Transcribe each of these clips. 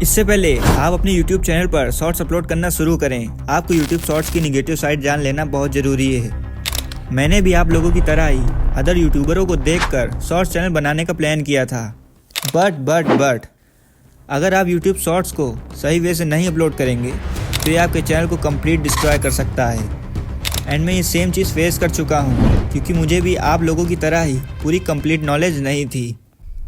इससे पहले आप अपने YouTube चैनल पर शॉर्ट्स अपलोड करना शुरू करें, आपको YouTube शॉर्ट्स की निगेटिव साइड जान लेना बहुत ज़रूरी है। मैंने भी आप लोगों की तरह ही अदर यूट्यूबरों को देखकर शॉर्ट्स चैनल बनाने का प्लान किया था। बट अगर आप YouTube शॉर्ट्स को सही वे से नहीं अपलोड करेंगे तो ये आपके चैनल को कंप्लीट डिस्ट्रॉय कर सकता है। एंड मैं ये सेम चीज़ फेस कर चुका हूँ, क्योंकि मुझे भी आप लोगों की तरह ही पूरी कंप्लीट नॉलेज नहीं थी।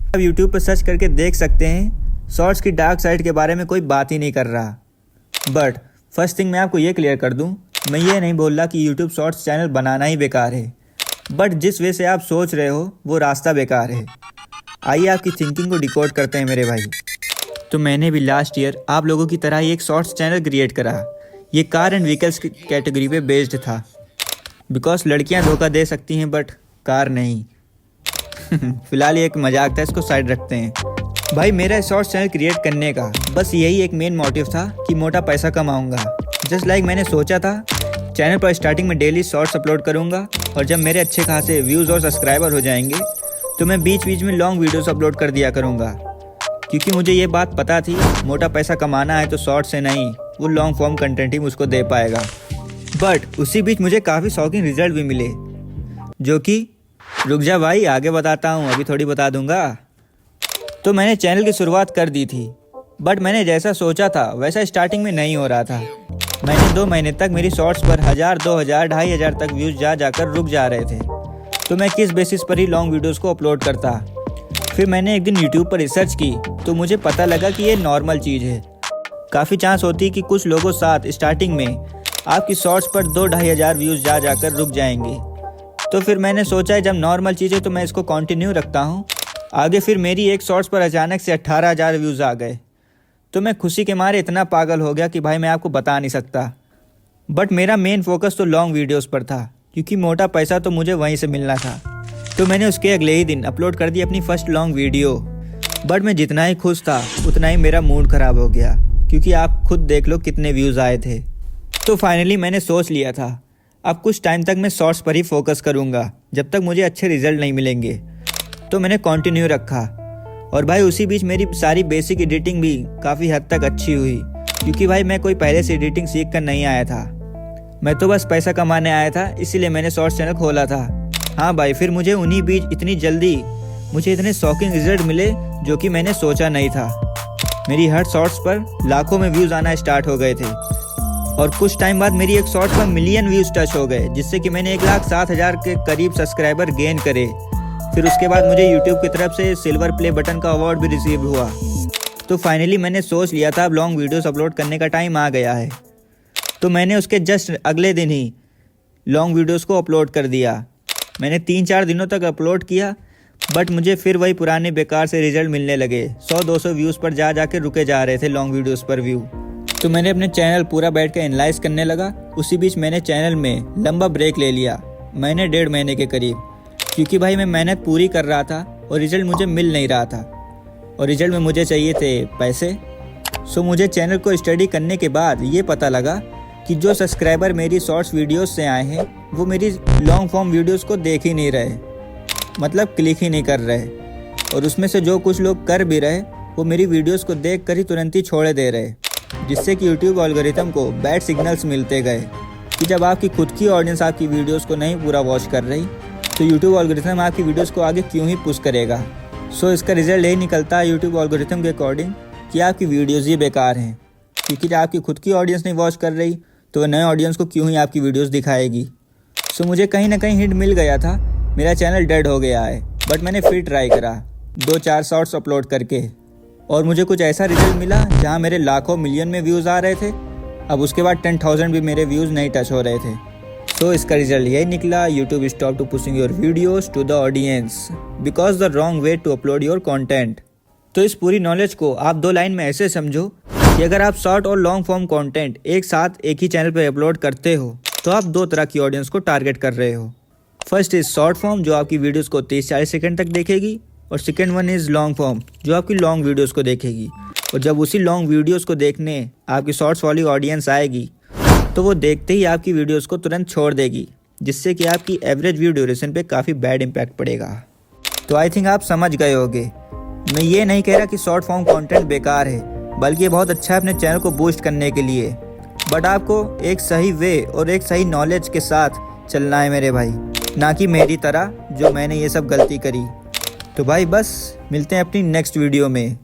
आप YouTube पर सर्च करके देख सकते हैं शॉर्ट्स की डार्क साइड के बारे में कोई बात ही नहीं कर रहा। बट फर्स्ट थिंग मैं आपको ये क्लियर कर दूं, मैं ये नहीं बोल रहा कि YouTube शॉर्ट्स चैनल बनाना ही बेकार है, बट जिस वे से आप सोच रहे हो वो रास्ता बेकार है। आइए आपकी थिंकिंग को डिकोड करते हैं मेरे भाई। तो मैंने भी लास्ट ईयर आप लोगों की तरह ही एक शॉर्ट्स चैनल क्रिएट करा। ये कार एंड व्हीकल्स की कैटेगरी पे बेस्ड था, बिकॉज लड़कियां धोखा दे सकती हैं बट कार नहीं। फिलहाल ये एक मजाक था, इसको साइड रखते हैं। भाई मेरा शॉर्ट्स चैनल क्रिएट करने का बस यही एक मेन मोटिव था कि मोटा पैसा कमाऊंगा। जस्ट लाइक मैंने सोचा था चैनल पर स्टार्टिंग में डेली शॉर्ट्स अपलोड करूंगा, और जब मेरे अच्छे खासे व्यूज़ और सब्सक्राइबर हो जाएंगे तो मैं बीच बीच में लॉन्ग वीडियोस अपलोड कर दिया करूंगा, क्योंकि मुझे ये बात पता थी मोटा पैसा कमाना है तो शॉर्ट्स से नहीं, वो लॉन्ग फॉर्म कंटेंट ही मुझको दे पाएगा। बट उसी बीच मुझे काफ़ी शॉकिंग रिजल्ट भी मिले, जो कि रुक जा भाई आगे बताता हूँ, अभी थोड़ी बता दूंगा। तो मैंने चैनल की शुरुआत कर दी थी, बट मैंने जैसा सोचा था वैसा स्टार्टिंग में नहीं हो रहा था। मैंने 2 महीने तक मेरी शॉर्ट्स पर 1000, 2000, 2500 तक व्यूज़ जाकर रुक जा रहे थे। तो मैं किस बेसिस पर ही लॉन्ग वीडियोस को अपलोड करता। फिर मैंने एक दिन यूट्यूब पर रिसर्च की तो मुझे पता लगा कि ये नॉर्मल चीज़ है। काफ़ी चांस होती है कि कुछ लोगों साथ स्टार्टिंग में आपकी शॉर्ट्स पर 2-2500 व्यूज़ जाकर रुक जाएंगे। तो फिर मैंने सोचा जब नॉर्मल चीज़ है तो मैं इसको कंटिन्यू रखता हूँ। आगे फिर मेरी एक शॉर्ट्स पर अचानक से 18,000 व्यूज़ आ गए, तो मैं खुशी के मारे इतना पागल हो गया कि भाई मैं आपको बता नहीं सकता। बट मेरा मेन फोकस तो लॉन्ग वीडियोस पर था, क्योंकि मोटा पैसा तो मुझे वहीं से मिलना था। तो मैंने उसके अगले ही दिन अपलोड कर दी अपनी फर्स्ट लॉन्ग वीडियो। बट मैं जितना ही खुश था उतना ही मेरा मूड ख़राब हो गया, क्योंकि आप खुद देख लो कितने व्यूज़ आए थे। तो फाइनली मैंने सोच लिया था अब कुछ टाइम तक मैं शॉर्ट्स पर ही फोकस करूँगा, जब तक मुझे अच्छे रिजल्ट नहीं मिलेंगे। तो मैंने कंटिन्यू रखा, और भाई उसी बीच मेरी सारी बेसिक एडिटिंग भी काफ़ी हद तक अच्छी हुई, क्योंकि भाई मैं कोई पहले से एडिटिंग सीख कर नहीं आया था। मैं तो बस पैसा कमाने आया था, इसीलिए मैंने शॉर्ट्स चैनल खोला था। हाँ भाई, फिर मुझे उन्हीं बीच इतनी जल्दी मुझे इतने शॉकिंग रिजल्ट मिले जो कि मैंने सोचा नहीं था। मेरी हर शॉर्ट्स पर लाखों में व्यूज़ आना स्टार्ट हो गए थे, और कुछ टाइम बाद मेरी एक शॉर्ट्स पर मिलियन व्यूज़ टच हो गए, जिससे कि मैंने 1,07,000 के करीब सब्सक्राइबर गेन करे। फिर उसके बाद मुझे YouTube की तरफ से सिल्वर प्ले बटन का अवार्ड भी रिसीव हुआ। तो फाइनली मैंने सोच लिया था अब लॉन्ग वीडियोस अपलोड करने का टाइम आ गया है। तो मैंने उसके जस्ट अगले दिन ही लॉन्ग वीडियोस को अपलोड कर दिया। मैंने 3-4 दिनों तक अपलोड किया, बट मुझे फिर वही पुराने बेकार से रिजल्ट मिलने लगे। 100-200 व्यूज़ पर जाके रुके जा रहे थे लॉन्ग वीडियोस पर व्यू। तो मैंने अपने चैनल पूरा बैठ कर एनालाइज करने लगा। उसी बीच मैंने चैनल में लंबा ब्रेक ले लिया, मैंने 1.5 महीने के करीब, क्योंकि भाई मैं मेहनत पूरी कर रहा था और रिजल्ट मुझे मिल नहीं रहा था, और रिजल्ट में मुझे चाहिए थे पैसे। सो मुझे चैनल को स्टडी करने के बाद ये पता लगा कि जो सब्सक्राइबर मेरी शॉर्ट्स वीडियोस से आए हैं वो मेरी लॉन्ग फॉर्म वीडियोस को देख ही नहीं रहे, मतलब क्लिक ही नहीं कर रहे। और उसमें से जो कुछ लोग कर भी रहे वो मेरी वीडियोस को देख कर ही तुरंत ही छोड़ दे रहे, जिससे कि यूट्यूब एल्गोरिथम को बैड सिग्नल्स मिलते गए कि जब आपकी खुद की ऑडियंस आपकी वीडियोस को नहीं पूरा वॉच कर रही तो यूट्यूब एल्गोरिथम आपकी वीडियोस को आगे क्यों ही पुश करेगा। सो इसका रिजल्ट यही निकलता है यूट्यूब एल्गोरिथम के अकॉर्डिंग कि आपकी वीडियोस ही बेकार हैं, क्योंकि जब आपकी खुद की ऑडियंस नहीं वॉच कर रही तो नए ऑडियंस को क्यों ही आपकी वीडियोस दिखाएगी। सो मुझे कहीं ना कहीं हिंट मिल गया था मेरा चैनल डेड हो गया है, बट मैंने फिर ट्राई करा 2-4 शॉर्ट्स अपलोड करके, और मुझे कुछ ऐसा रिजल्ट मिला जहाँ मेरे लाखों मिलियन में व्यूज़ आ रहे थे। अब उसके बाद 10,000 भी मेरे व्यूज़ नहीं टच हो रहे थे। सो इसका रिजल्ट यही निकला, YouTube stop to pushing your videos to the audience because the wrong way to upload your content. तो इस पूरी नॉलेज को आप 2 लाइन में ऐसे समझो कि अगर आप शॉर्ट और लॉन्ग फॉर्म कंटेंट एक साथ एक ही चैनल पर अपलोड करते हो तो आप 2 तरह की ऑडियंस को टारगेट कर रहे हो। फर्स्ट इज शॉर्ट फॉर्म, जो आपकी वीडियोस को 30-40 सेकंड तक देखेगी, और second one is long form, जो आपकी लॉन्ग वीडियोस को देखेगी। और जब उसी लॉन्ग वीडियोस को देखने आपकी शॉर्ट्स वाली ऑडियंस आएगी तो वो देखते ही आपकी वीडियोस को तुरंत छोड़ देगी, जिससे कि आपकी एवरेज व्यू ड्यूरेशन पे काफ़ी बैड इम्पैक्ट पड़ेगा। तो आई थिंक आप समझ गए होंगे। मैं ये नहीं कह रहा कि शॉर्ट फॉर्म कंटेंट बेकार है, बल्कि ये बहुत अच्छा है अपने चैनल को बूस्ट करने के लिए। बट आपको एक सही वे और एक सही नॉलेज के साथ चलना है मेरे भाई, ना कि मेरी तरह जो मैंने ये सब गलती करी। तो भाई बस मिलते हैं अपनी नेक्स्ट वीडियो में।